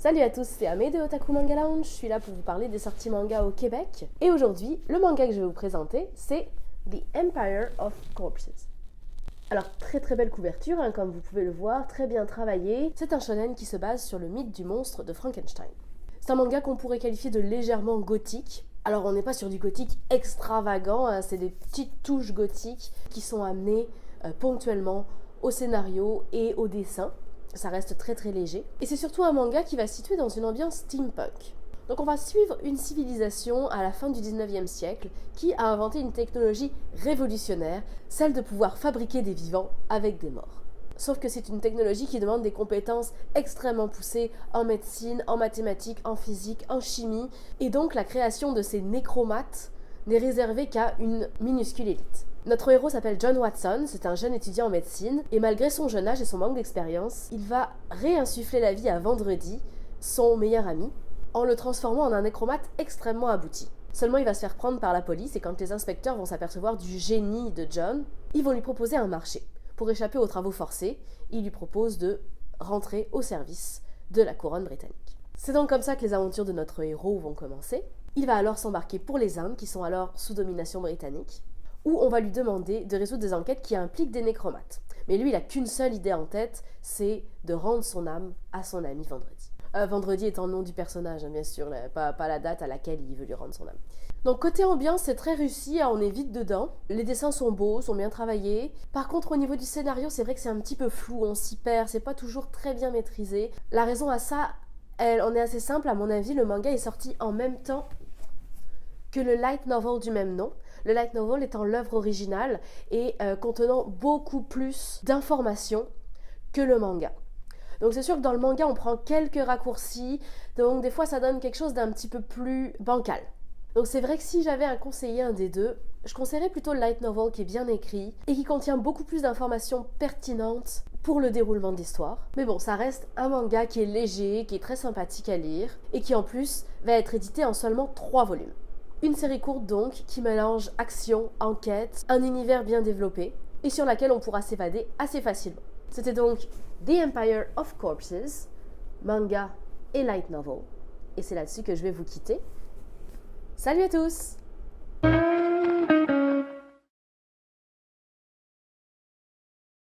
Salut à tous, c'est Amé de Otaku Manga Lounge, je suis là pour vous parler des sorties manga au Québec. Et aujourd'hui, le manga que je vais vous présenter, c'est The Empire of Corpses. Alors, très belle couverture, comme vous pouvez le voir, très bien travaillé. C'est un shonen qui se base sur le mythe du monstre de Frankenstein. C'est un manga qu'on pourrait qualifier de légèrement gothique. Alors, on n'est pas sur du gothique extravagant, c'est des petites touches gothiques qui sont amenées ponctuellement au scénario et au dessin. Ça reste très léger. Et c'est surtout un manga qui va se situer dans une ambiance steampunk. Donc on va suivre une civilisation à la fin du 19e siècle qui a inventé une technologie révolutionnaire, celle de pouvoir fabriquer des vivants avec des morts. Sauf que c'est une technologie qui demande des compétences extrêmement poussées en médecine, en mathématiques, en physique, en chimie. Et donc la création de ces nécromates n'est réservée qu'à une minuscule élite. Notre héros s'appelle John Watson, c'est un jeune étudiant en médecine, et malgré son jeune âge et son manque d'expérience, il va réinsuffler la vie à Vendredi, son meilleur ami, en le transformant en un nécromate extrêmement abouti. Seulement il va se faire prendre par la police, et quand les inspecteurs vont s'apercevoir du génie de John, ils vont lui proposer un marché. Pour échapper aux travaux forcés, ils lui proposent de rentrer au service de la couronne britannique. C'est donc comme ça que les aventures de notre héros vont commencer. Il va alors s'embarquer pour les Indes, qui sont alors sous domination britannique, où on va lui demander de résoudre des enquêtes qui impliquent des nécromates. Mais lui, il n'a qu'une seule idée en tête, c'est de rendre son âme à son ami Vendredi. Vendredi étant le nom du personnage, bien sûr, pas la date à laquelle il veut lui rendre son âme. Donc côté ambiance, c'est très réussi, on est vite dedans. Les dessins sont beaux, sont bien travaillés. Par contre, au niveau du scénario, c'est vrai que c'est un petit peu flou, on s'y perd, c'est pas toujours très bien maîtrisé. La raison à ça, on est assez simple, à mon avis, le manga est sorti en même temps que le light novel du même nom. Le light novel étant l'œuvre originale et contenant beaucoup plus d'informations que le manga. Donc c'est sûr que dans le manga, on prend quelques raccourcis, donc des fois ça donne quelque chose d'un petit peu plus bancal. Donc c'est vrai que si j'avais à conseiller un des deux, je conseillerais plutôt le light novel qui est bien écrit et qui contient beaucoup plus d'informations pertinentes pour le déroulement de l'histoire. Mais bon, ça reste un manga qui est léger, qui est très sympathique à lire et qui en plus va être édité en seulement 3 volumes. Une série courte donc qui mélange action, enquête, un univers bien développé et sur laquelle on pourra s'évader assez facilement. C'était donc The Empire of Corpses, manga et light novel. Et c'est là-dessus que je vais vous quitter. Salut à tous!